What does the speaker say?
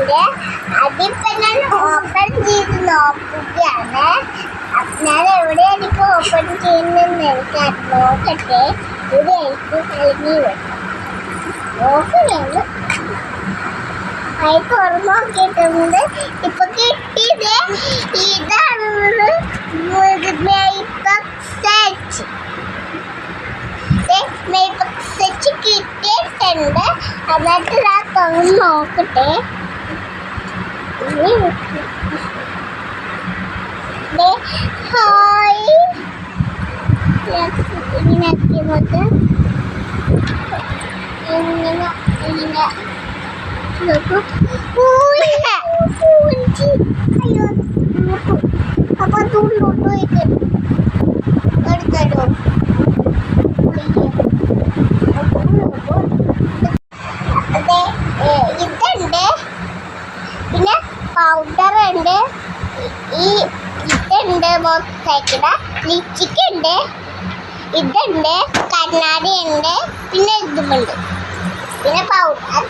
ഉണ്ട്. അതിപ്പോ ഞാൻ ഓപ്പൺ ചെയ്ത് നോക്കുകയാണ്. ഞാൻ എവിടെ എനിക്ക് ഓപ്പൺ ചെയ്യുന്നെന്ന് എനിക്ക് നോക്കട്ടെ. ഇത് എനിക്ക് കഴിഞ്ഞു നോക്കുകയാണ്. അത് തുറന്നു നോക്കിയിട്ടുണ്ട്. ഇപ്പൊ കിട്ടിയത് ഇതാണ് കിട്ടിയിട്ടുണ്ട്. എന്നിട്ട് ഞാൻ തുറന്ന് നോക്കട്ടെ. ഹായ് ഇങ്ങനെ നോക്ക്. ഇങ്ങനെ അപ്പൊ അതുള്ളോട്ടോ എടുത്തോ. ഇതുണ്ട്, പിന്നെ പൗഡർ ഉണ്ട്, ഇതുണ്ട്, മോട്ടോസൈക്കിള്, ലിപ്സ്റ്റിക് ഉണ്ട്, ഇതുണ്ട്, കണ്ണാടി ഉണ്ട്, പിന്നെ ഇതുമുണ്ട്, പിന്നെ പൗഡർ.